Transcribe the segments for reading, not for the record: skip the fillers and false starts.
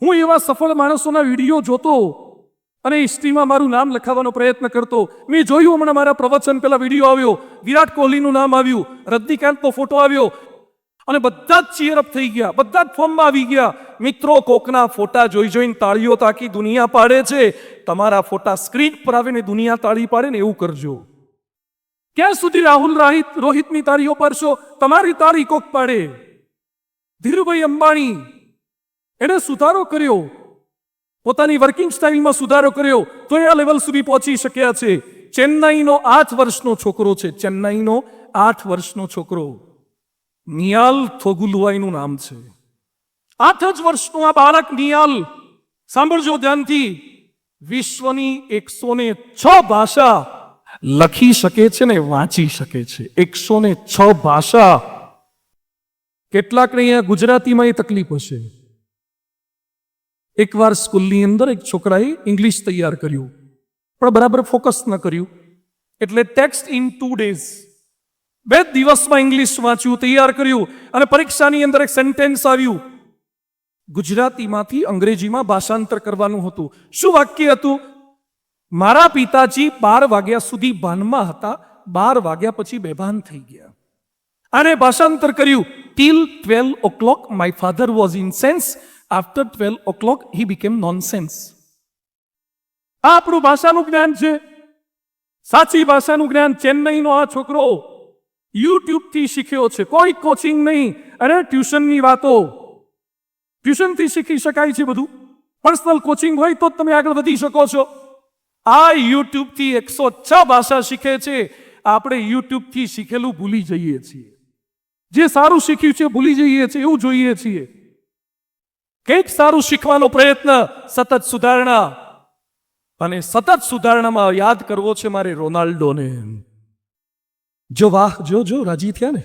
હું એવા સફળ માણસોના વિડીયો જોતો અને હિસ્ટ્રીમાં મારું નામ લખાવવાનો પ્રયત્ન કરતો. મેં જોયું હમણાં મારા પ્રવચન પેલા વિડીયો આવ્યો, વિરાટ કોહલીનું નામ આવ્યું, રજનીકાંતનો ફોટો આવ્યો અને બધા જ ચીયર અપ થઈ ગયા, બધા જ ફોર્મમાં આવી ગયા. મિત્રો, કોકના ફોટા જોઈ જોઈને તાળીઓ તાકી દુનિયા પાડે છે. તમારા ફોટા સ્ક્રીન પર આવે ને દુનિયા તાળી પાડે ને એવું કરજો. ક્યાં સુધી રાહુલ રોહિતની તાળીઓ પાડશો? તમારી તાળી કોક પાડે. ધીરુભાઈ અંબાણી, એને સુધારો કર્યો, પોતાની વર્કિંગ સ્ટાઇલમાં સુધારો કર્યો તો એ આ લેવલ સુધી પહોંચી શક્યા છે. ચેન્નાઈનો 8 વર્ષનો છોકરો છે, ચેન્નાઈનો 8 વર્ષનો છોકરો, નિયાલ થોગુલુઆઈનું નામ છે. 8 જ વર્ષનું આ બાળક નિયાલ, સાંભળજો ધ્યાનથી, વિશ્વની 106 ભાષા લખી શકે છે ને વાંચી શકે છે. 106 ભાષા. કેટલાકને અહીંયા ગુજરાતીમાં એ તકલીફ હશે. એકવાર સ્કૂલની અંદર એક છોકરાએ ઇંગ્લિશ તૈયાર કર્યું પણ બરાબર ફોકસ ન કર્યું, એટલે ટેક્સ્ટ ઇન 2 days, 2 દિવસમાં ઇંગ્લિશ વાંચ્યું, તૈયાર કર્યું અને પરીક્ષાની અંદર એક સેન્ટેન્સ આવ્યું, ગુજરાતીમાંથી અંગ્રેજીમાં ભાષાંતર કરવાનું હતું. શું વાક્ય હતું? મારા પિતાજી 12 વાગ્યા સુધી ભાનમાં હતા, 12 વાગ્યા પછી બેભાન થઈ ગયા. અને ભાષાંતર કર્યું, till 12 o'clock my father was in sense, after 12 o'clock he became nonsense. આ આપણું ભાષાનું જ્ઞાન છે, સાચી ભાષાનું જ્ઞાન. ચેન્નઈનો આ છોકરો યુટ્યુબથી શીખ્યો છે, કોઈ કોચિંગ નહીં અને ટ્યુશનની વાતો. ટ્યુશનથી શીખી શકાય છે બધું, પર્સનલ કોચિંગ હોય તો જ તમે આગળ વધી શકો છો. આ યુટ્યુબથી 106 ભાષા શીખે છે. આપણે યુટ્યુબથી શીખેલું ભૂલી જઈએ છીએ, જે સારું શીખ્યું છે ભૂલી જઈએ છીએ, એવું જોઈએ છીએ. કંઈક સારું શીખવાનો પ્રયત્ન, સતત સુધારણા. અને સતત સુધારણામાં યાદ કરવો છે મારે રોનાલ્ડોને. જો વાહ, જો રાજી થયા ને.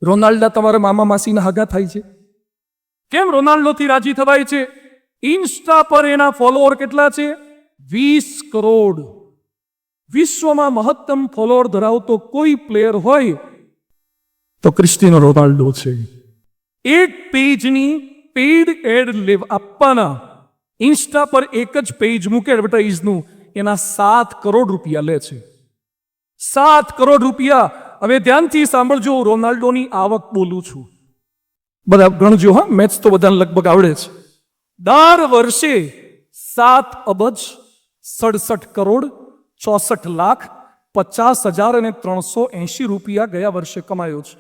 રોનાલ્ડો તમારા મામા માસીના હગા થાય છે. કેમ રોનાલ્ડોથી રાજી થવાય છે? ઇન્સ્ટા પર એના ફોલોઅર કેટલા છે? 20 કરોડ. વિશ્વમાં મહત્તમ ફોલોઅર ધરાવતો કોઈ પ્લેયર હોય તો ક્રિસ્ટિયાનો રોનાલ્ડો છે. એક પેજની પેઇડ એડ આપવાના, ઇન્સ્ટા પર એક જ પેજ મૂકે એડવર્ટાઇઝનું, એના 7 કરોડ રૂપિયા લે છે. 7 કરોડ રૂપિયા. હવે ધ્યાનથી સાંભળજો, રોનાલ્ડોની આવક બોલું છું, બધા ગણજો હા, મેચ તો બધાને લગભગ આવડે છે. દર વર્ષે 7 અબજ 67 કરોડ 64 લાખ 50,380 રૂપિયા ગયા વર્ષે કમાયો છે.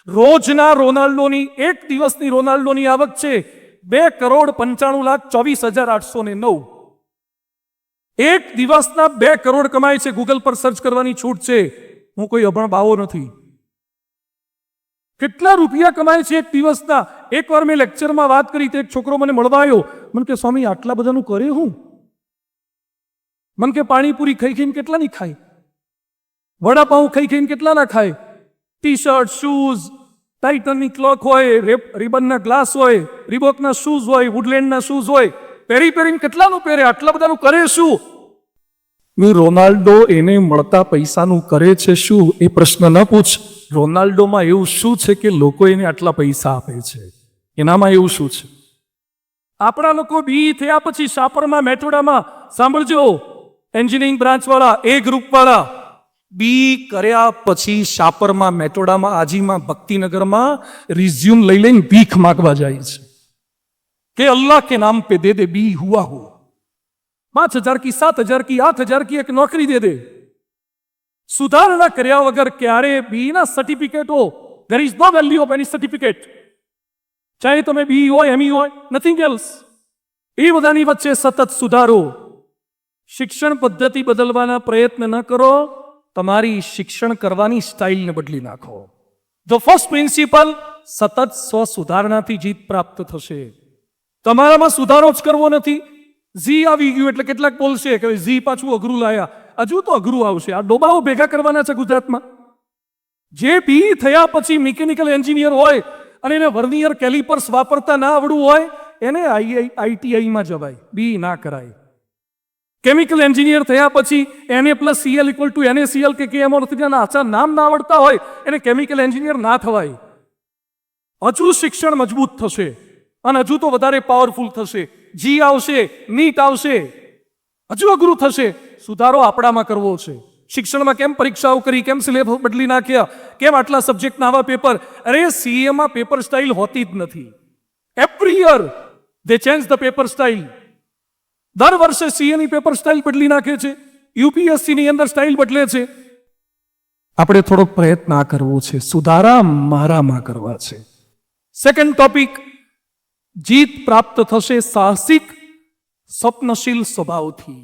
રોજના રોનાલ્ડોની, એક દિવસની રોનાલ્ડોની આવક છે 2,95,24,809. એક દિવસના 2 કરોડ કમાય છે. ગૂગલ પર સર્ચ કરવાની છૂટ છે, હું કોઈ અભણ બાવો નથી. કેટલા રૂપિયા કમાય છે એક દિવસના? એકવાર મેં લેક્ચરમાં વાત કરી તો એક છોકરો મને મળવા આવ્યો, મને કે સ્વામી આટલા બધાનું કરે હું? મને કે પાણીપુરી ખાઈ ખાઈને કેટલા ની ખાય, વડાપાઉં ખાઈ ખાઈને કેટલા ના ખાય, ટી શર્ટ, શૂઝ, ટાઇટનની ક્લોક હોય, રિબનના ગ્લાસ હોય, રિબોકના શૂઝ હોય, વુડલેન્ડના શૂઝ હોય, પહેરીને કેટલાનું પહેરે, આટલા બધાનું કરે શું? રોનાલ્ડો એને મળતા પૈસાનું કરે છે શું? એ પ્રશ્ન ન પૂછ. રોનાલ્ડોમાં એવું શું છે કે લોકો એને આટલા પૈસા આપે છે? એનામાં એવું શું છે? આપણા લોકો બી થયા પછી શાપરમાં, મેટોડામાં, સાંભળજો, એન્જિનિયરિંગ બ્રાન્ચ વાળા, એ ગ્રુપ વાળા, બી કર્યા પછી શાપરમાં, મેટોડામાં, આજીમાં, ભક્તિનગરમાં રિઝ્યુમ લઈ લઈને ભીખ માગવા જાય છે કે અલ્લાહ કે નામ पे दे दे बी हुआ हो, 5,000 की 7,000 की 8,000 की एक नौकरी दे दे. સુધારણા કર્યા વગર ક્યારે બી ના સર્ટિફિકેટ હો, there is no value of any certificate, ચાહે તમે બી હોય, એમઈ હોય, nothing else. એ બધાની વચ્ચે સતત સુધારો. શિક્ષણ પદ્ધતિ બદલવાના પ્રયત્ન ન કરો, તમારી શિક્ષણ કરવાની સ્ટાઇલને બદલી નાખો. ધ ફર્સ્ટ પ્રિન્સિપલ, સતત સ્વ સુધારણાથી જીત પ્રાપ્ત થશે. તમારામાં સુધારો જ કરવો નથી. ઝી આવી ગયું એટલે કેટલાક બોલશે કે ઝી પાછું અઘરું લાયા. હજુ તો અઘરું આવશે. આ ડોબાઓ ભેગા કરવાના છે ગુજરાતમાં. જે બી થયા પછી મિકેનિકલ એન્જિનિયર હોય અને એને વર્નિયર કેલિપર્સ વાપરતા ના આવડવું હોય, એને આઈટીઆઈમાં જવાય, બી ના કરાય. કેમિકલ એન્જિનિયર થયા પછી Na+Cl = NaCl કે KMO3 ના આચા નામ ના આવડતા હોય, એને કેમિકલ એન્જિનિયર ના થવાય. હજુ શિક્ષણ મજબૂત થશે અને હજુ તો વધારે પાવરફુલ થશે. જી આવશે, નીટ આવશે, હજુ અઘરું થશે. સુધારો આપણામાં કરવો છે. શિક્ષણમાં કેમ પરીક્ષાઓ કરી, કેમ સિલેબસ બદલી નાખ્યા, કેમ આટલા સબ્જેક્ટના આવા પેપર? અરે સીએમાં પેપર સ્ટાઇલ હોતી જ નથી. Every year they change the paper style. દર વર્ષે સીએની પેપર સ્ટાઇલ બદલી નાખે છે, યુપીએસસીની અંદર સ્ટાઇલ બદલે છે. આપણે થોડોક પ્રયત્ન આ કરવો છે, સુધારા મારામાં કરવા છે. સેકન્ડ ટોપિક, જીત પ્રાપ્ત થશે સાહસિક સ્વપ્નશીલ સ્વભાવથી.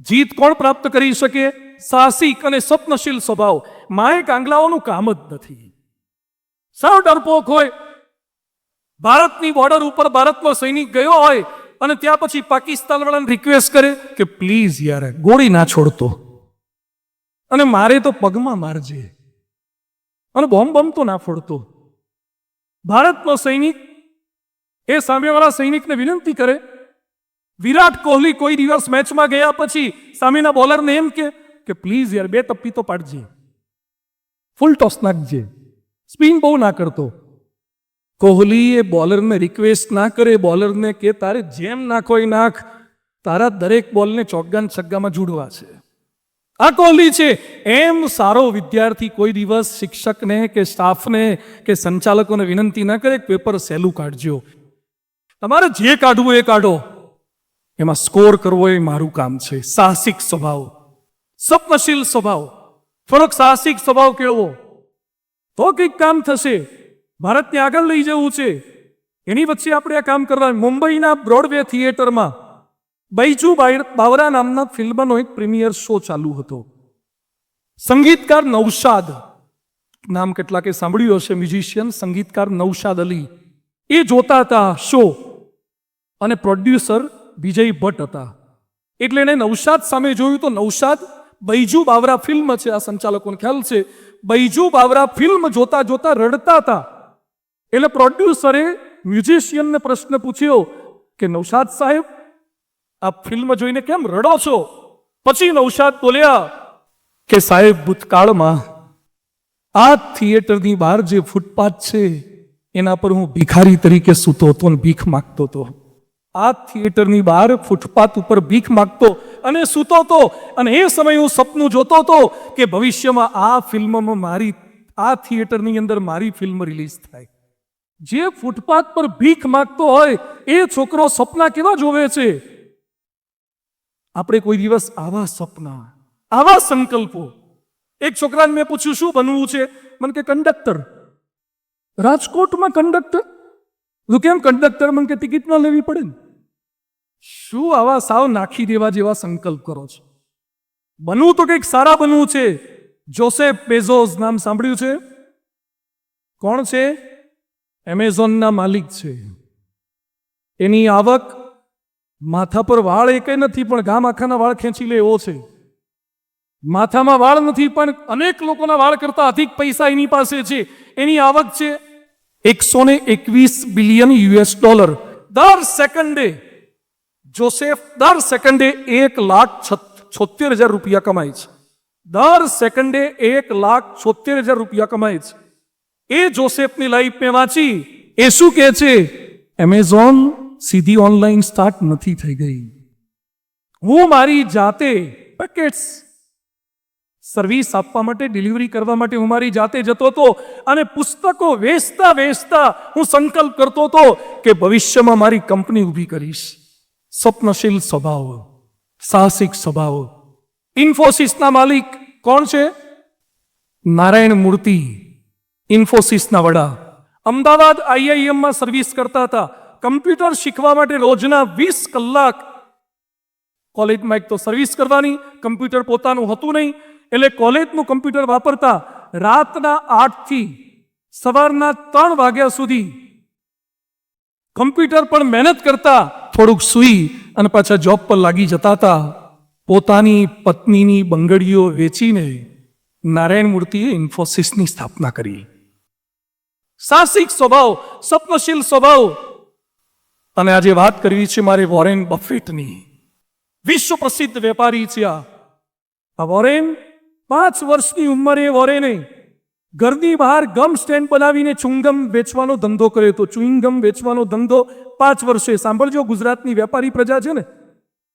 જીત કોણ પ્રાપ્ત કરી શકે? સાહસિક અને સ્વપ્નશીલ સ્વભાવ. માએ કાંગલાઓનું કામ જ નથી. સાવ ડરપોક હોય, ભારતની બોર્ડર ઉપર ભારતનો સૈનિક ગયો હોય અને ત્યાં પછી પાકિસ્તાન વાળાને રિક્વેસ્ટ કરે કે પ્લીઝ યાર ગોળી ના છોડતો, અને મારે તો પગમાં મારજે, અને બોમ્બ તો ના ફોડતો. ભારતનો સૈનિક એ સામેવાળા સૈનિકને વિનંતી કરે. વિરાટ કોહલી કોઈ દિવસ મેચમાં ગયા પછી સામેના બોલરને એમ કે પ્લીઝ યાર 2 તપ્પી તો પાડજે, ફૂલ ટોસ નાખજે, સ્પિન બહુ ના કરતો. કોહલી એ બોલરને રિક્વેસ્ટ ના કરે, બોલરને કે તારે જેમ નાખો એ નાખ, તારા દરેક બોલને ચોગ્ગા છગ્ગામાં જોડવા છે. આ કોહલી છે. એમ સારો વિદ્યાર્થી કોઈ દિવસ શિક્ષકને કે સ્ટાફને કે સંચાલકોને વિનંતી ના કરે પેપર સહેલું કાઢજો, તમારે જે કાઢવું એ કાઢો, એમાં સ્કોર કરવો એ મારું કામ છે. સાહસિક સ્વભાવ, સ્વપ્નશીલ સ્વભાવ, થોડોક સાહસિક સ્વભાવ કેળવો તો કંઈક કામ થશે. ભારતને આગળ લઈ જવું છે, એની વચ્ચે આપણે આ કામ કરવા. મુંબઈના બ્રોડવે થિયેટરમાં બૈજુ બાવરા નામના ફિલ્મનો એક પ્રીમિયર શો ચાલુ હતો. સંગીતકાર નૌશાદ નામ કેટલાકે સાંભળ્યું હશે, મ્યુઝિશિયન સંગીતકાર નૌશાદ અલી એ જોતા હતા શો, અને પ્રોડ્યુસર વિજય ભટ્ટ હતા. એટલે એને નૌશાદ સામે જોયું તો નૌશાદ બૈજુ બાવરા ફિલ્મ છે, આ સંચાલકોને ખ્યાલ છે, બૈજુ બાવરા ફિલ્મ જોતા જોતા રડતા હતા. એટલે પ્રોડ્યુસરે મ્યુઝિશિયનને પ્રશ્ન પૂછ્યો કે નૌશાદ સાહેબ આ ફિલ્મ જોઈને કેમ રડો છો? પછી નૌશાદ બોલ્યા કે સાહેબ ભૂતકાળમાં આ થિયેટરની બહાર જે ફૂટપાથ છે એના પર હું ભિખારી તરીકે સૂતો હતો અને ભીખ માગતો હતો. આ થિયેટરની બહાર ફૂટપાથ ઉપર ભીખ માગતો અને સૂતો હતો, અને એ સમયે હું સપનું જોતો હતો કે ભવિષ્યમાં આ ફિલ્મમાં મારી, આ થિયેટરની અંદર મારી ફિલ્મ રિલીઝ થાય. જે ફૂટપાથ પર ભીખ માગતો હોય એ છોકરો સપના કેવા જોવે છે? આપણે કોઈ દિવસ આવા સપના, આવા સંકલ્પો. એક છોકરાને મેં પૂછ્યું શું બનવું છે? મને કે કંડક્ટર. રાજકોટમાં કંડક્ટર? તું કેમ કંડક્ટર? મને કે ટિકિટ ના લેવી પડે ને. શું આવા સાવ નાખી દેવા જેવા સંકલ્પ કરો છો? બનવું તો કંઈક સારા બનવું છે. જોસેફ બેઝોસ નામ સાંભળ્યું છે? કોણ છે? એમેઝોનના માલિક છે. એની આવક, માથા પર વાળ એકે નથી પણ ગામ આખાના વાળ ખેંચી લે એવો છે. માથામાં વાળ નથી પણ અનેક લોકોના વાળ કરતા અધિક પૈસા એની પાસે છે. એની આવક છે $121 બિલિયન. દર સેકન્ડે જોસેફ દર સેકન્ડે 1,76,000 રૂપિયા કમાય છે. દર સેકન્ડે 1,76,000 રૂપિયા કમાય છે. એ જોસેફની લાઈફ મેં વાંચી. એ શું કહે છે? એમેઝોન સીધી ઓનલાઈન સ્ટાર્ટ નથી થઈ ગઈ. હું મારી જાતે પેકેટ્સ સર્વિસ આપવા માટે, ડિલિવરી કરવા માટે હું મારી જાતે જતો હતો, અને પુસ્તકો વેચતા વેચતા હું સંકલ્પ કરતો હતો કે ભવિષ્યમાં મારી કંપની ઊભી કરીશ. સ્વપ્નશીલ સ્વભાવ, સાહસિક સ્વભાવ. ઇન્ફોસિસના માલિક કોણ છે? નારાયણ મૂર્તિ, ઇન્ફોસિસના વડા. અમદાવાદ આઈઆઈએમમાં સર્વિસ કરતા હતા. કમ્પ્યુટર શીખવા માટે રોજના 20 કલાક કોલેજમાં એક તો સર્વિસ કરવાની, કમ્પ્યુટર પોતાનું હતું નહીં એટલે કોલેજનું કમ્પ્યુટર વાપરતા. રાતના 8 થી સવારના 3 વાગ્યા સુધી કમ્પ્યુટર પર મહેનત કરતા, થોડુંક સૂઈ અને પાછા જોબ પર લાગી જતા હતા. પોતાની પત્નીની બંગડીઓ વેચીને નારાયણ મૂર્તિએ ઇન્ફોસિસની સ્થાપના કરી. સાહસિક સ્વભાવ, સ્વપ્નશીલ સ્વભાવ. અને આજે વાત કરવી છે મારે વોરેન બફેટની. વિશ્વ પ્રસિદ્ધ વેપારી છે આ વોરેન. 5 વર્ષની ઉંમરે વોરેને ઘરની બહાર ગમ સ્ટેન્ડ બનાવીને ચુંગમ વેચવાનો ધંધો કર્યો હતો. ચુઈંગમ વેચવાનો ધંધો 5 વર્ષે. સાંભળજો, ગુજરાતની વેપારી પ્રજા છે ને,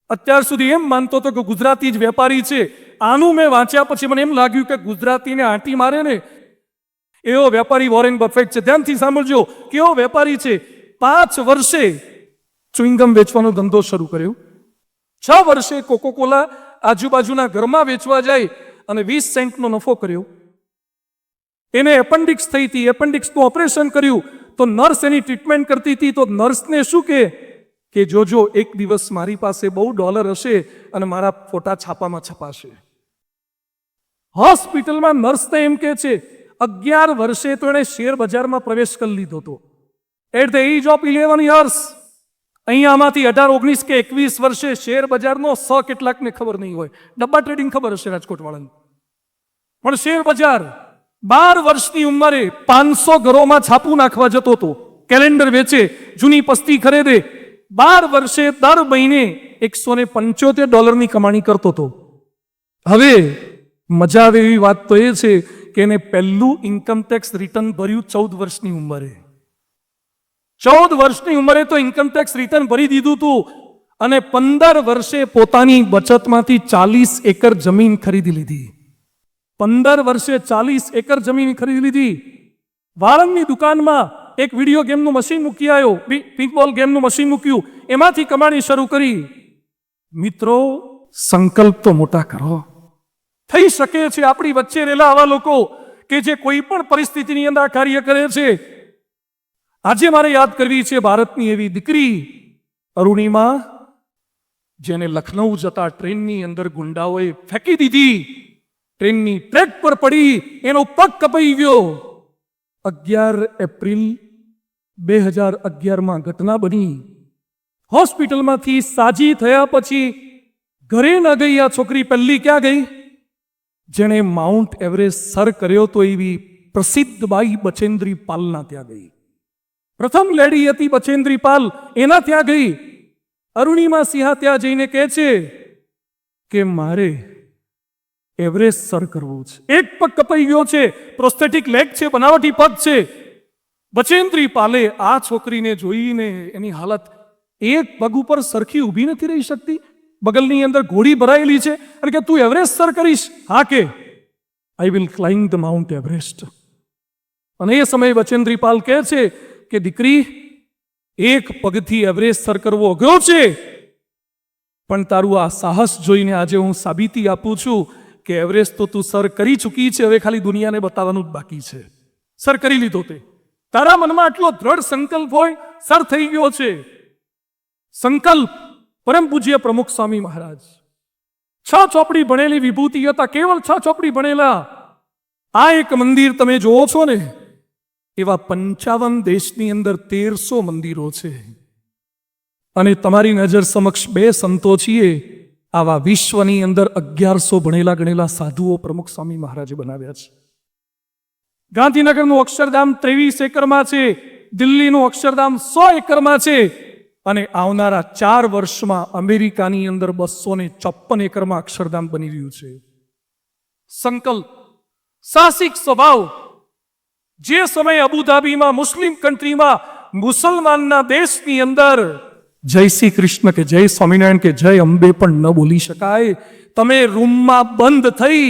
અત્યાર સુધી એમ માનતો હતો કે ગુજરાતી જ વેપારી છે. આનું મેં વાંચ્યા પછી મને એમ લાગ્યું કે ગુજરાતીને આંટી મારે ને એવો વેપારી વોરેન બફેટ છે. ધ્યાનથી સાંભળજો, કેવો વેપારી છે. 5 વર્ષે ચુઈંગમ વેચવાનો ધંધો શરૂ કર્યો. 6 વર્ષે કોકોકોલા આજુબાજુના ઘરમાં વેચવા જાય અને 20 સેન્ટનો નફો કર્યો. એને એપેન્ડિક્સ થઈ હતી. એપેન્ડિક્સનું ઓપરેશન કર્યું તો નર્સ એની ટ્રીટમેન્ટ કરતી હતી. તો નર્સને શું કે જોજો, એક દિવસ મારી પાસે બહુ ડોલર હશે અને મારા ફોટા છાપામાં છપાશે. હોસ્પિટલમાં નર્સને એમ કહે છે 11 વર્ષે તો એણે શેર બજારમાં પ્રવેશ કરી લીધો હતો. At the age of 11 years. અહીંયામાંથી 18, 19 કે 21 વર્ષે શેર બજારનો 100 કેટલાકને ખબર નહીં હોય. ડબ્બા ટ્રેડિંગ ખબર હશે રાજકોટ વાળાને, પણ શેર બજાર 12 વર્ષની ઉંમરે 500 ઘરોમાં છાપું નાખવા જતો હતો. કેલેન્ડર વેચે, જૂની પસ્તી ખરીદે. 12 વર્ષે દર મહિને $175 કમાણી કરતો હતો. હવે મજા આવે એવી વાત તો એ છે કે એને પહેલું ઇન્કમટેક્સ રિટર્ન ભર્યું 14 વર્ષની ઉંમરે. 14 વર્ષની ઉંમરે તો ઇન્કમટેક્સ રિટર્ન ભરી દીધું હતું અને 15 વર્ષે પોતાની બચતમાંથી 40 એકર જમીન ખરીદી લીધી. 15 વર્ષે 40 એકર જમીન ખરીદી લીધી. વાળંદની દુકાનમાં એક વિડીયો ગેમનું મશીન મૂકી આવ્યો, પિંકબોલ ગેમનું મશીન મૂક્યું, એમાંથી કમાણી શરૂ કરી. મિત્રો, સંકલ્પ તો મોટા કરો. થઈ શકે છે આપણી વચ્ચે રહેલા આવા લોકો કે જે કોઈ પણ પરિસ્થિતિની અંદર કાર્ય કરે છે. આજે મારે યાદ કરવી છે ભારતની એવી દીકરી અરુણિમા, જેને લખનૌ જતા ટ્રેનની અંદર ગુંડાઓએ ફેંકી દીધી. ટ્રેનની ટ્રેક પર પડી, એનો પગ કપાઈ ગયો. 11 એપ્રિલ 2011માં ઘટના બની. હોસ્પિટલમાંથી સાજી થયા પછી ઘરે ન ગઈ આ છોકરી. પહેલી ક્યાં ગઈ? જેણે માઉન્ટ એવરેસ્ટ સર કર્યો તો એવી પ્રસિદ્ધ બાઈ બચેન્દ્રી પાલના ત્યાં ગઈ. પ્રથમ લેડી હતી બચેન્દ્રી પાલ, એના ત્યાં ગઈ. અરુણિમા સિંહા ત્યાં જઈને કહે છે કે મારે એવરેસ્ટ સર કરવું છે. એક પગ કપાઈ ગયો છે, પ્રોસ્થેટિક લેગ છે, બનાવટી પગ છે. બચેન્દ્રી પાલે આ છોકરીને જોઈને એની હાલત, એક પગ ઉપર સરખી ઊભી નથી રહી શકતી, બગલની અંદર ઘોડી ભરાયેલી છે, અને કે તું એવરેસ્ટ સર કરીશ? હા, કે I will climb the mount Everest. અને એ સમયે બચેન્દ્રી પાલ કહે છે કે દીકરી, એક પગથી એવરેસ્ટ સર કરવો અઘરો છે, પણ તારું આ સાહસ જોઈને આજે હું સાબિતી આપું છું કે એવરેસ્ટ તો તું સર કરી ચૂકી છે. હવે ખાલી દુનિયાને બતાવવાનું જ બાકી છે. સર કરી લીધો તે. તારા મનમાં આટલો દ્રઢ સંકલ્પ હોય, સર થઈ ગયો છે. સંકલ્પ. પરમ પૂજ્ય પ્રમુખ સ્વામી મહારાજ 6 ચોપડી ભણેલી વિભૂતિ હતા, કેવળ 6 ચોપડી ભણેલા. આ એક મંદિર તમે જોવો છો ને, એવા 55 દેશની અંદર 1300 મંદિરો છે. અને તમારી નજર સમક્ષ 2 સંતો છીએ. આવા વિશ્વની અંદર 1100 ભણેલા ગણેલા સાધુઓ પ્રમુખ સ્વામી મહારાજે બનાવ્યા છે. ગાંધીનગરનું અક્ષરધામ 23 એકરમાં છે. દિલ્હીનું અક્ષરધામ 100 એકરમાં છે. અને આવનારા 4 વર્ષમાં અમેરિકાની અંદર 254 એકરમાં અક્ષરધામ બની રહ્યું છે. સંકલ્પ, સાહસિક સ્વભાવ. જે સમયે અબુધાબીમાં, મુસ્લિમ કન્ટ્રીમાં, મુસલમાનના દેશની અંદર જય શ્રી કૃષ્ણ કે જય સ્વામિનારાયણ કે જય અંબે પણ ન બોલી શકાય, તમે રૂમમાં બંધ થઈ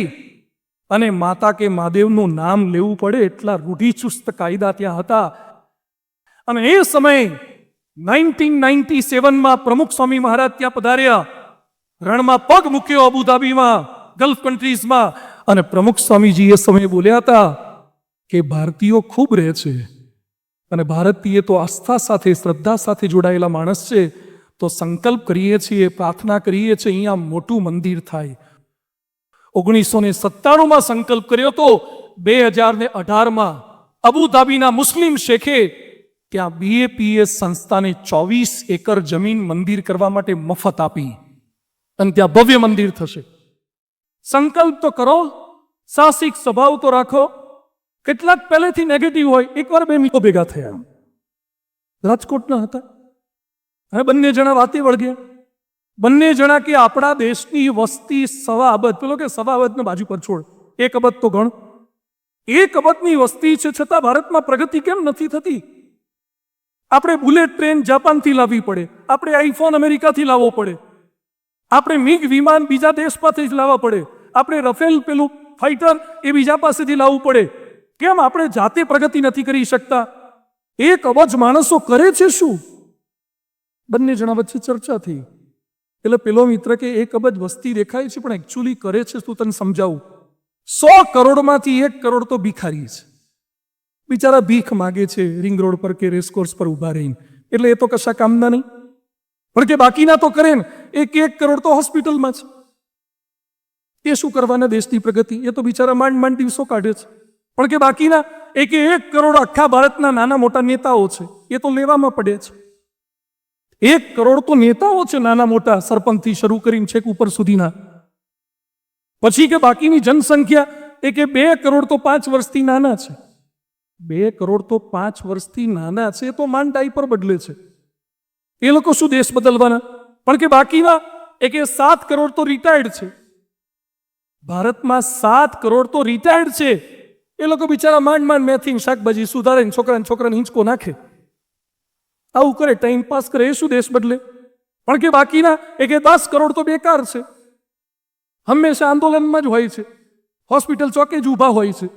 અને માતા કે મહાદેવનું નામ લેવું પડે એટલા રૂઢિચુસ્ત કાયદા ત્યાં હતા. અને એ સમયે 1997માં પ્રમુખ સ્વામી મહારાજ ત્યાં પધાર્યા. રણમાં પગ મૂક્યો અબુધાબીમાં, ગલ્ફ કન્ટ્રીઝમાં, અને પ્રમુખ સ્વામીજી એ સમયે બોલ્યા હતા કે ભારતીયો ખૂબ રહે છે અને ભારતીય તો આસ્થા સાથે, શ્રદ્ધા સાથે જોડાયેલા માણસ છે. તો સંકલ્પ કરીએ છીએ, પ્રાર્થના કરીએ છીએ અહીંયા મોટું મંદિર થાય. 1997માં સંકલ્પ કર્યો તો 2018માં અબુધાબીના મુસ્લિમ શેખે ત્યાં BAPS સંસ્થાને 24 એકર જમીન મંદિર કરવા માટે મફત આપી અને ત્યાં ભવ્ય મંદિર થશે. સંકલ્પ તો કરો, સાહસિક સ્વભાવ તો રાખો. કેટલાક પહેલેથી નેગેટિવ હોય. એકવાર 2 મિત્રો ભેગા થયા, રાજકોટના હતા. હવે બંને જણા વાતે વળગ્યા. બંને જણા કે આપણા દેશની વસ્તી 1.25 અબજ, પેલો કે 1.25 અબજને બાજુ પર છોડ, 1 અબજ તો ગણ. 1 અબજની વસ્તી છે છતાં ભારતમાં પ્રગતિ કેમ નથી થતી? આપણે બુલેટ ટ્રેન જાપાનથી લાવવી પડે, આપણે આઈફોન અમેરિકાથી લાવવો પડે, આપણે મિગ વિમાન બીજા દેશ પાસેથી જ લાવવા પડે, આપણે રફેલ પેલું ફાઇટર એ બીજા પાસેથી લાવવું પડે. કેમ આપણે જાતે પ્રગતિ નથી કરી શકતા? 1 અબજ માણસો કરે છે શું? બંને જણા વચ્ચે ચર્ચા થઈ. એટલે પેલો મિત્ર કે 1 અબજ વસ્તી દેખાય છે, પણ એકચ્યુઅલી કરે છે શું તને સમજાવું. 100 કરોડમાંથી 1 કરોડ તો ભિખારી છે. બિચારા ભીખ માગે છે રિંગ રોડ પર કે રેસકોર્સ પર ઊભા રહીને, એટલે એ તો કશા કામના નહીં. પણ કે બાકીના તો કરે ને. 1 કરોડ તો હોસ્પિટલમાં છે. એ શું કરવાના દેશની પ્રગતિ? એ તો બિચારા માંડ દિવસો કાઢે છે. પણ કે બાકીના 1 કરોડ આખા ભારતના નાના મોટા નેતાઓ છે, એ તો લેવામાં પડે છે. 1 કરોડ તો નેતાઓ છે, નાના મોટા, સરપંચથી શરૂ કરીને છેક ઉપર સુધીના. પછી કે બાકીની જનસંખ્યા કે 2 કરોડ તો 5 વર્ષથી નાના છે. 2 કરોડ તો 5 વર્ષથી નાના છે, તો માંડ ડાયપર બદલે છે. એ લોકો શું દેશ બદલવાના? પણ કે બાકીના કે 7 કરોડ તો રિટાયર્ડ છે. ભારતમાં 7 કરોડ તો રિટાયર્ડ છે. એ લોકો બિચારા માંડ મેથી શાકભાજી સુધારે, છોકરાને હિંચકો નાખે, આવું કરે, ટાઈમ પાસ કરે. એ શું દેશ બદલે? પણ કે બાકીના કે 10 કરોડ તો બેકાર છે, હંમેશા આંદોલનમાં જ હોય છે, હોસ્પિટલ ચોકે જ ઊભા હોય છે,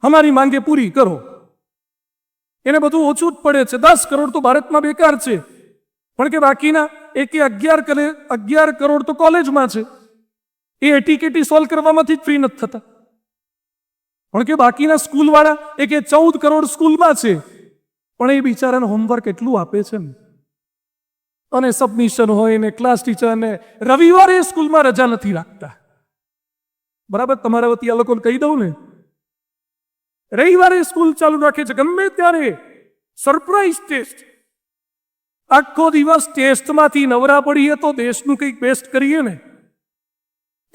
અમારી માંગે પૂરી કરો. એને બધું ઓછું જ પડે છે. 10 કરોડ તો ભારતમાં બેકાર છે. પણ કે બાકીના 11 કરોડ તો કોલેજમાં છે, એ એટીકેટી સોલ્વ કરવામાંથી જ ફ્રી નથી થતા. પણ કે બાકીના સ્કૂલવાળા 14 કરોડ સ્કૂલમાં છે, પણ એ બિચારાને હોમવર્ક એટલું આપે છે ને, અને સબમિશન હોય ને, ક્લાસ ટીચરને રવિવારે સ્કૂલમાં રજા નથી રાખતા. બરાબર, તમારા વતી આ લોકોને કહી દઉં ને, રવિવારે સ્કૂલ ચાલુ રાખે છે. ગમે ત્યારે સરપ્રાઈઝ ટેસ્ટ. આખો દિવસ ટેસ્ટમાંથી નવરા પડીએ તો દેશનું કંઈક બેસ્ટ કરીએ ને,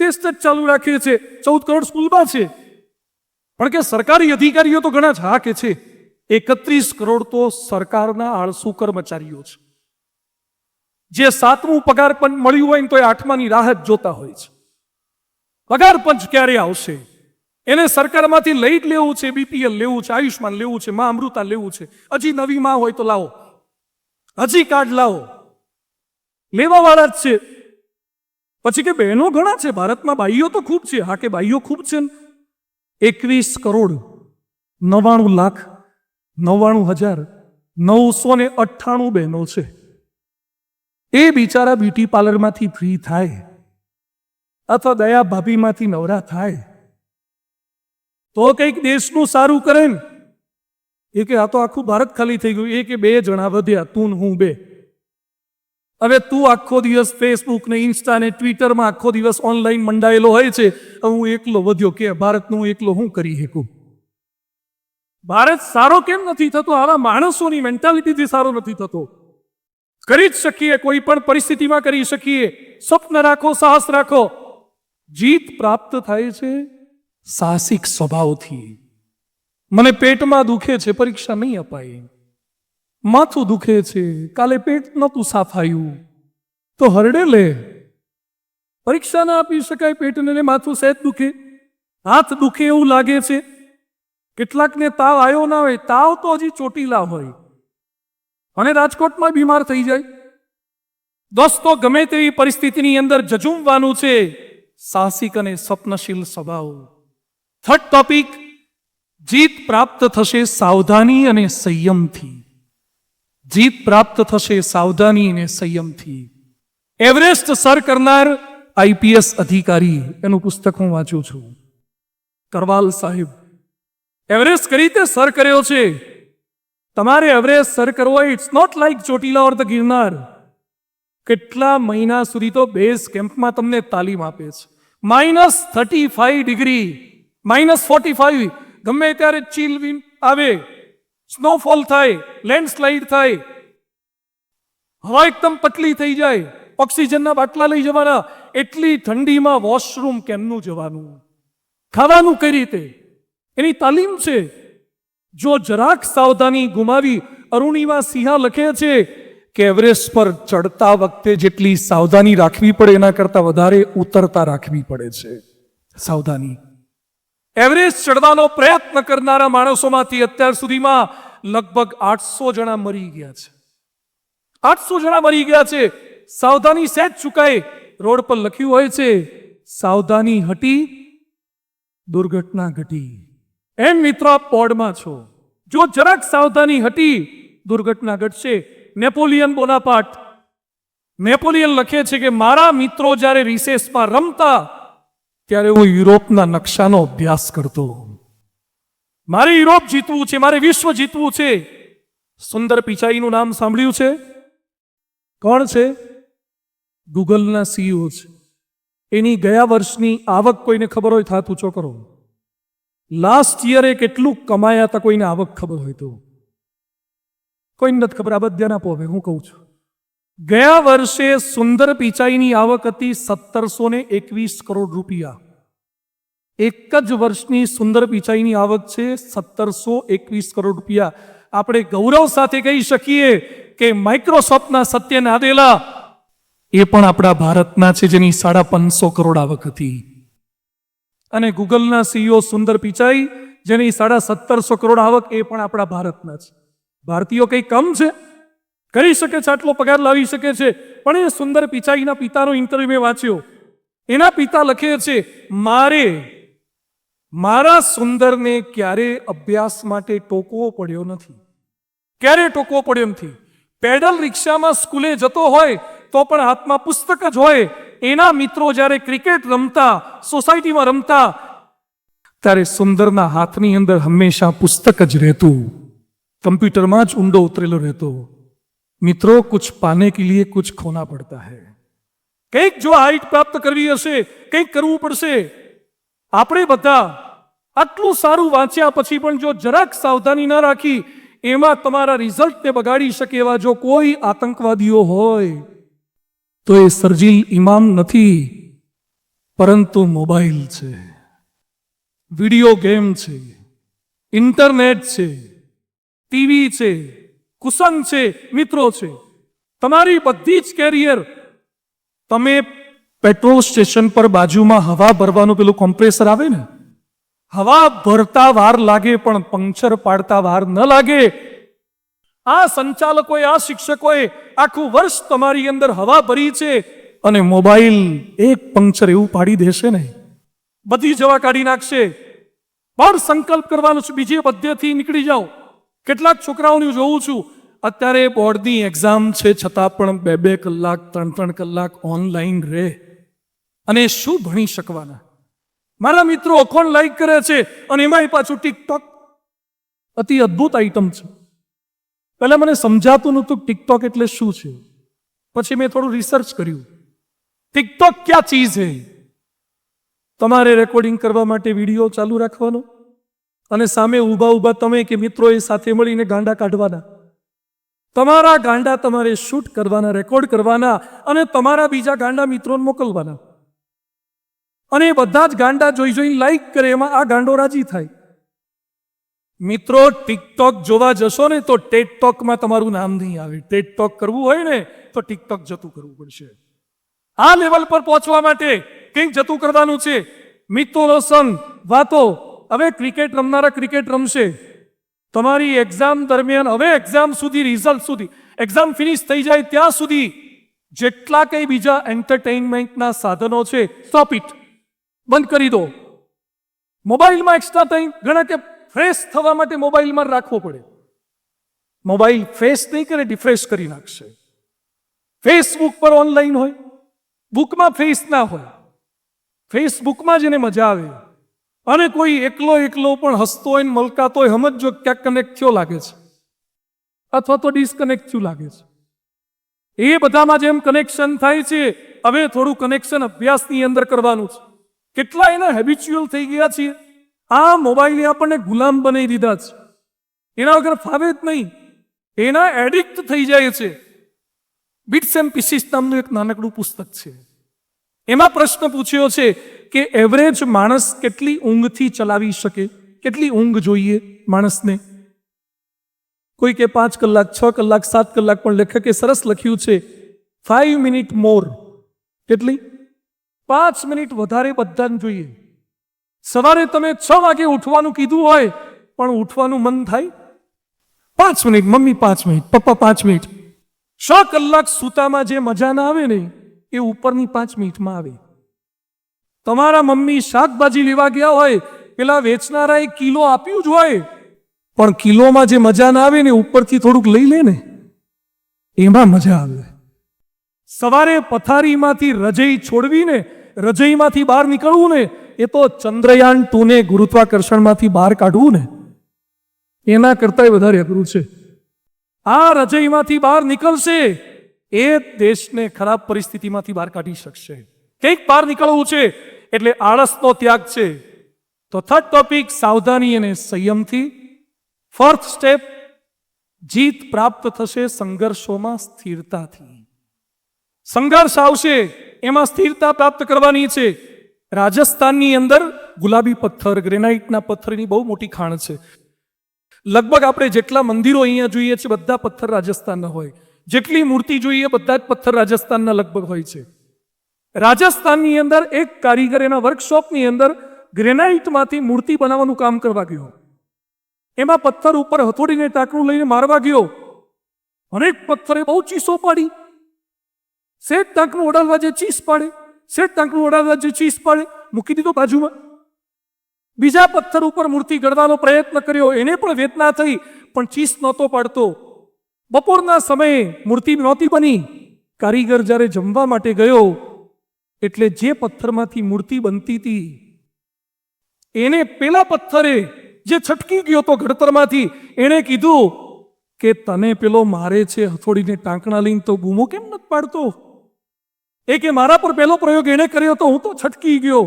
ટેસ્ટ જ ચાલુ રાખે છે. 14 કરોડ સ્કૂલમાં છે. પણ કે સરકારી અધિકારીઓ તો ઘણા જ હા કે છે. 31 કરોડ તો સરકારના આળસુ કર્મચારીઓ છે, જે 7મું પગાર પંચ મળ્યું હોય ને તો એ 8માની રાહ જ જોતા હોય છે. પગાર પંચ ક્યારે આવશે? એને સરકારમાંથી લઈ જ લેવું છે. બીપીએલ લેવું છે, આયુષ્માન લેવું છે, મા અમૃતા લેવું છે. હજી નવી માં હોય તો લાવો, હજી કાર્ડ લાવો, લેવા વાળા જ છે. પછી કે બહેનો ઘણા છે ભારતમાં, બાઈઓ તો ખૂબ છે. હા કે બાઈઓ ખૂબ છે. 21 કરોડ 99,99,998 બહેનો છે. એ બિચારા બ્યુટી પાર્લરમાંથી ફ્રી થાય અથવા દયા ભાભીમાંથી નવરા થાય તો કંઈક દેશનું સારું કરે ને. એ કે આ તો આખું ભારત ખાલી થઈ ગયું. એ કે 2 જણા વધ્યા, તું ને હું 2. હવે તું આખો દિવસ ફેસબુક ને ઇન્સ્ટા ને ટ્વિટરમાં આખો દિવસ ઓનલાઈન મંડાયેલો હોય છે. હું એકલો વધ્યો, કે ભારતનું હું એકલો હું કરી શકું? ભારત સારો કેમ નથી થતો? આવા માણસોની મેન્ટાલિટીથી સારો નથી થતો. કરી જ શકીએ, કોઈ પણ પરિસ્થિતિમાં કરી શકીએ. સ્વપ્ન રાખો, સાહસ રાખો. જીત પ્રાપ્ત થાય છે સાહસિક સ્વભાવથી. મને પેટમાં દુખે છે, પરીક્ષા નહીં અપાય. માથું દુખે છે, કાલે પેટ નહોતું સાફાયું તો હરડે લે. પરીક્ષા ના આપી શકાય, પેટને માથું સહેજ દુખે, હાથ દુખે એવું લાગે છે. કેટલાકને તાવ આવ્યો ના હોય, તાવ તો હજી ચોટીલા હોય, અને રાજકોટમાં બીમાર થઈ જાય. દોસ્તો, ગમે તેવી પરિસ્થિતિની અંદર જજુમવાનું છે સાહસિક અને સ્વપ્નશીલ સ્વભાવ. 3rd ટોપિક, જીત પ્રાપ્ત થશે સાવધાની અને સંયમથી. જીત પ્રાપ્ત થશે સાવધાની અને સંયમથી. એવરેસ્ટ સર કરનાર આઈપીએસ અધિકારી, એનું પુસ્તક હું વાંચું છું. કરવાલ સાહેબ એવરેસ્ટ કઈ રીતે સર કર્યો છે. તમારે એવરેસ્ટ સર કરવો હોય, it's not like Chotila or the Girnar. કેટલા મહિના સુધી તો બેઝ કેમ્પમાં તમને તાલીમ આપે છે. -35 ડિગ્રી, -45, ગમે ત્યારે ચીલ વિન્ડ આવે, સ્નોફોલ થાય, લેન્ડસ્લાઇડ થાય, હવા એકદમ પતલી થઈ જાય, ઓક્સિજનના બાટલા લઈ જવાના. એટલી ઠંડીમાં વોશરૂમ કેમનું જવાનું? ખાવાનું કઈ રીતે? એની તાલીમ છે. જો જરાક સાવધાની ગુમાવી, અરુણિમા સિંહા લખે છે કે એવરેસ્ટ પર ચડતા વખતે જેટલી સાવધાની રાખવી પડે એના કરતાં વધારે ઉતરતા રાખવી પડે છે સાવધાની. એવરેસ્ટ ચડવાનો પ્રયત્ન કરનારા માણસોમાંથી અત્યાર સુધીમાં લગભગ 800 જણા મરી ગયા છે. 800 જણા મરી ગયા છે. સાવધાની સહેજ ચૂકાય, રોડ પર લખ્યું હોય છે સાવધાની હટી દુર્ઘટના ઘટી. એમ મિત્રો આપ પોડમાં છો, જો જરાક સાવધાની હટી દુર્ઘટના ઘટશે. નેપોલિયન લખે છે કે મારા મિત્રો જ્યારે રિસેસમાં રમતા ત્યારે હું યુરોપના નકશાનો અભ્યાસ કરતો. મારે યુરોપ જીતવું છે, મારે વિશ્વ જીતવું છે. સુંદર પિચાઈનું નામ સાંભળ્યું છે? કોણ છે? ગૂગલના સીઈઓ છે. એની ગયા વર્ષની આવક કોઈને ખબર હોય થાત ઊંચો કરો. લાસ્ટ યરે કેટલું કમાયા હતા કોઈને આવક ખબર હોય તો? કોઈને નથી ખબર. આ બધાને આપો. હવે હું કહું છું, ગયા વર્ષે સુંદર પિચાઈની આવક હતી 1721 કરોડ રૂપિયા. એક જ વર્ષની સુંદર પિચાઈની આવક છે 1721 કરોડ રૂપિયા. આપણે ગૌરવ સાથે કહી શકીએ કે માઇક્રોસોફ્ટના સત્ય નાદેલા એ પણ આપણા ભારતના છે, જેની 550 કરોડ આવક હતી. અને ગૂગલના સીઈઓ સુંદર પિચાઈ, જેની 1750 કરોડ આવક, એ પણ આપણા ભારતના છે. ભારતીયો કંઈ કમ છે? કરી શકે છે, આટલો પગાર લાવી શકે છે. પણ એ સુંદર પિચાઈના પિતાનો ઇન્ટરવ્યુ મેં વાંચ્યો. એના પિતા લખે છે મારા સુંદરને ક્યારે અભ્યાસ માટે ટોકવો પડ્યો નથી. ક્યારે ટોકવો પડ્યો નથી. પેડલ રિક્ષામાં સ્કૂલે જતો હોય તો પણ હાથમાં પુસ્તક જ હોય. એના મિત્રો જ્યારે ક્રિકેટ રમતા, સોસાયટીમાં રમતા, ત્યારે સુંદરના હાથની અંદર હંમેશા પુસ્તક જ રહેતું, કમ્પ્યુટરમાં જ ઊંડો ઉતરેલો રહેતો. મિત્રો, કુછ પાને કે લીએ કુછ ખોના પડતા હૈ. કંઈક જો હાઈટ પ્રાપ્ત કરવી હશે, કંઈક કરવું પડશે. આપણે બધા આટલું સારું વાંચ્યા પછી પણ જો જરાક સાવધાની ના રાખી, એમાં તમારા રિઝલ્ટને બગાડી શકે એવા જો કોઈ આતંકવાદીઓ હોય તો એ સરજીલ ઇમામ નથી, પરંતુ મોબાઈલ છે, વિડીયો ગેમ છે, ઇન્ટરનેટ છે, ટીવી છે, કુસંગ છે, મિત્રો છે. તમારી બધી જ કેરિયર, તમે પેટ્રોલ સ્ટેશન પર બાજુમાં હવા ભરવાનું પેલું કોમ્પ્રેસર આવે ને, હવા ભરતા વાર લાગે પણ પંક્ચર પાડતા વાર ન લાગે. આ સંચાલકોએ, આ શિક્ષકોએ આખું વર્ષ તમારી અંદર હવા ભરી છે, અને મોબાઈલ એક પંક્ચર એવું પાડી દેશે ને, બધી જવા કાઢી નાખશે. પણ સંકલ્પ કરવાનો છે, બીજે બધેથી નીકળી જાઓ. કેટલાક છોકરાઓને જોઉં છું, અત્યારે બોર્ડની એક્ઝામ છે છતાં પણ 2-2 કલાક, 3-3 કલાક ઓનલાઈન રહે. અને શું ભણી શકવાના? મારા મિત્રો કોણ લાઈક કરે છે, અને એમાંય પાછું ટિકટોક. અતિ અદ્ભુત આઈટમ છે. પહેલા મને સમજાતું નહોતું ટિકટોક એટલે શું છે. પછી મેં થોડું રિસર્ચ કર્યું. ટિકટોક ક્યાં ચીજ હે? તમારે રેકોર્ડિંગ કરવા માટે વિડીયો ચાલુ રાખવાનો, અને સામે ઊભા તમે કે મિત્રોએ સાથે મળીને ગાંડા કાઢવાના. તમારા ગાંડા તમારે શૂટ કરવાના, રેકોર્ડ કરવાના, અને તમારા બીજા ગાંડા મિત્રોને મોકલવાના. અને એ બધા જ ગાંડા જોઈ લાઈક કરે, એમાં આ ગાંડો રાજી થાય. મિત્રો, ટિકટોક જોવા જશો ને તો ટેડ ટોકમાં તમારું નામ નહીં આવે. ટેડ ટોક કરવું હોય ને તો ટિકટોક જતું કરવું પડશે. આ લેવલ પર પહોંચવા માટે કંઈક જતું કરવાનું છે. મિત્રોનો સંગ, વાતો. હવે ક્રિકેટ રમનારા ક્રિકેટ રમશે. તમારી એક્ઝામ દરમિયાન, હવે એક્ઝામ સુધી, રિઝલ્ટ સુધી, એક્ઝામ ફિનિશ થઈ જાય ત્યાં સુધી જેટલા કંઈ બીજા એન્ટરટેઇનમેન્ટના સાધનો છે, સ્ટોપ ઇટ, બંધ કરી દો. મોબાઈલમાં એક્સ્ટ્રા ટાઈમ, ઘણા કે ફ્રેશ થવા માટે મોબાઈલમાં રાખવો પડે. મોબાઈલ ફ્રેશ નહીં કરે, ડિફ્રેશ કરી નાખશે. ફેસબુક પર ઓનલાઈન હોય, બુકમાં ફેસ ના હોય. ફેસબુકમાં જ એને મજા આવે. અને કોઈ એકલો પણ હસતો હોય ને મલકાતો હોય, સમજો ક્યાંક કનેક્ટ થયો લાગે છે, અથવા તો ડિસ્કનેક્ટ થયું લાગે છે. એ બધામાં જેમ કનેક્શન થાય છે, હવે થોડું કનેક્શન અભ્યાસની અંદર કરવાનું છે. કેટલા એના હેબિચ્યુઅલ થઈ ગયા છીએ. આ મોબાઈલે આપણને ગુલામ બનાવી દીધા છે. એના વગર ફાવે જ નહીં. એના એડિક્ટ થઈ જાય છે. બિટ્સ એન્ડ પીસીસ નામનું એક નાનકડું પુસ્તક છે. એમાં પ્રશ્ન પૂછ્યો છે કે એવરેજ માણસ કેટલી ઊંઘથી ચલાવી શકે, કેટલી ઊંઘ જોઈએ માણસને. કોઈ કે 5 કલાક, 6 કલાક, 7 કલાક, પણ લેખકે સરસ લખ્યું છે 5 મિનિટ મોર. કેટલી? 5 મિનિટ વધારે બધાને જોઈએ. સવારે તમે 6 વાગે ઉઠવાનું કીધું હોય પણ ઉઠવાનું મન થાય 5 મિનિટ, મમ્મી 5 મિનિટ, પપ્પા 5 મિનિટ. 6 કલાક સૂતામાં જે મજા ના આવે ને એ ઉપરની 5 મિનિટમાં આવે. તમારા મમ્મી શાકભાજી લેવા ગયા હોય, પેલા વેચનારાએ કિલો આપ્યું જ હોય, પણ કિલોમાં જે મજા ના આવે ને ઉપરથી થોડુંક લઈ લે ને એમાં મજા આવે. સવારે પથારીમાંથી રજઈ છોડવીને રજઈમાંથી બહાર નીકળવું ને એ તો ચંદ્રયાન 2 ને ગુરુત્વાકર્ષણમાંથી બહાર કાઢવું ને એના કરતાંય વધારે અઘરું છે. આ રજઈમાંથી બહાર નીકળશે એ દેશને ખરાબ પરિસ્થિતિમાંથી બહાર કાઢી શકશે. કંઈક બહાર નીકળવું છે એટલે આળસનો ત્યાગ છે. તો થર્ડ ટોપિક, સાવધાની અને સંયમથી. ફોર્થ સ્ટેપ, જીત પ્રાપ્ત થશે સંઘર્ષોમાં સ્થિરતાથી. સંઘર્ષ આવશે એમાં સ્થિરતા પ્રાપ્ત કરવાની છે. રાજસ્થાનની અંદર ગુલાબી પથ્થર, ગ્રેનાઇટના પથ્થરની બહુ મોટી ખાણ છે. લગભગ આપણે જેટલા મંદિરો અહીંયા જોઈએ છે બધા પથ્થર રાજસ્થાનના હોય, જેટલી મૂર્તિ જોઈએ બધા જ પથ્થર રાજસ્થાનના લગભગ હોય છે. રાજસ્થાનની અંદર એક કારીગર એના વર્કશોપની અંદર ગ્રેનાઇટમાંથી મૂર્તિ બનાવવાનું કામ કરવા ગયો. એમાં પથ્થર ઉપર હથોડીને ટાંકણું લઈને મારવા ગયો. અનેક પથ્થરે બહુ ચીસો પાડી. શેઠ ટાંકણું ઓડાડવા જે ચીસ પાડે, શેઠ ટાંકણું ઓડાડવા જે ચીસ પાડે, મૂકી દીધો બાજુમાં. બીજા પથ્થર ઉપર મૂર્તિ ગળવાનો પ્રયત્ન કર્યો, એને પણ વેદના થઈ પણ ચીસ નહોતો પાડતો. બપોરના સમયે મૂર્તિ નહોતી બની. કારીગર જ્યારે જમવા માટે ગયો એટલે જે પથ્થરમાંથી મૂર્તિ બનતી હતી એને પેલા પથ્થરે જે છટકી ગયો તો ઘડતરમાંથી, એણે કીધું કે તને પેલો મારે છે હથોડીને ટાંકણા લઈને તો બૂમો કેમ નથી પાડતો? એ કે મારા પર પહેલો પ્રયોગ એણે કર્યો તો હું તો છટકી ગયો.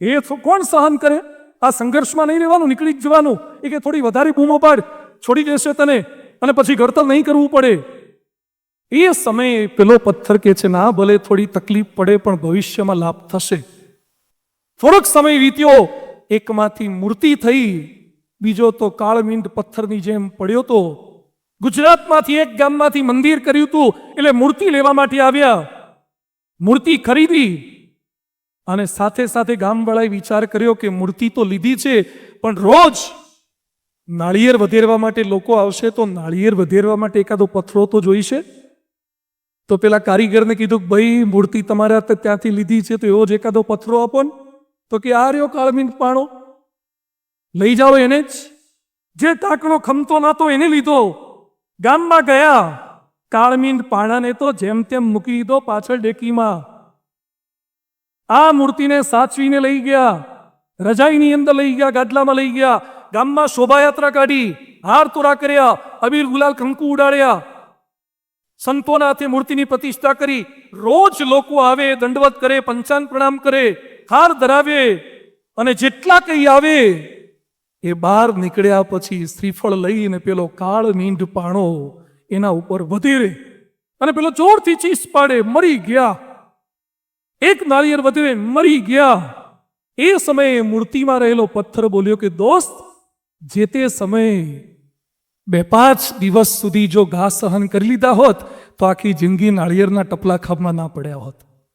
એ કોણ સહન કરે? આ સંઘર્ષમાં નહીં રહેવાનું, નીકળી જ જવાનું. એ કે થોડી વધારે બૂમો પાડ, છોડી દેશે તને અને પછી ઘડતર નહીં કરવું પડે. એ સમયે પેલો પથ્થર કે છે ના ભલે થોડી તકલીફ પડે પણ ભવિષ્યમાં લાભ થશે. થોડોક સમય વીત્યો, એકમાંથી મૂર્તિ થઈ, બીજો તો કાળમીંડ પથ્થરની જેમ પડ્યો તો. ગુજરાતમાંથી એક ગામમાંથી મંદિર કર્યું હતું એટલે મૂર્તિ લેવા માટે આવ્યા. મૂર્તિ ખરીદી અને સાથે સાથે ગામવાળાએ વિચાર કર્યો કે મૂર્તિ તો લીધી છે પણ રોજ નાળિયેર વધેરવા માટે લોકો આવશે તો નાળિયેર વધેરવા માટે એકાદો પથ્થરો તો જોઈશે. તો પેલા કારીગરને કીધું કે ભાઈ મૂર્તિ તમારા ત્યાંથી લીધી છે તો એવો જ એકાદો પથ્થરો આપો ને. તો કે આ રહ્યો કાળમીંડ પાણો, લઈ જાઓ એને જ. જે ટાંકણો ખમતો નહોતો એને લીધો. ગામમાં ગયા, કાળમીંડ પાણાને તો જેમ તેમ મૂકી દીધો પાછળ ડેકીમાં. આ મૂર્તિને સાચવીને લઈ ગયા, રજાઈની અંદર લઈ ગયા, ગાડલામાં લઈ ગયા. ગામમાં શોભાયાત્રા કાઢી, હાર તોરા કર્યા, અબીર ગુલાલ કંકુ ઉડાડ્યા. સંતોના હાથે મૂર્તિની પ્રતિષ્ઠા કરી. રોજ લોકો આવે, દંડવત કરે, પંચાંગ પ્રણામ કરે, હાર ધરાવે અને જેટલા કઈ આવે એ બહાર નીકળ્યા પછી શ્રીફળ લઈને પેલો કાળમીંડ પાણો એના ઉપર વધેરે અને પેલો જોરથી ચીસ પાડે, મરી ગયા. એક નાળિયેર વધેરે, મરી ગયા. એ સમયે મૂર્તિમાં રહેલો પથ્થર બોલ્યો કે દોસ્ત, જે તે સમયે 2-5 દિવસ સુધી જો ઘા સહન કરી લીધા હોત તો આખી જિંદગી નાળિયેરના ટપલા ખાબમાં ના પડ્યા હોત.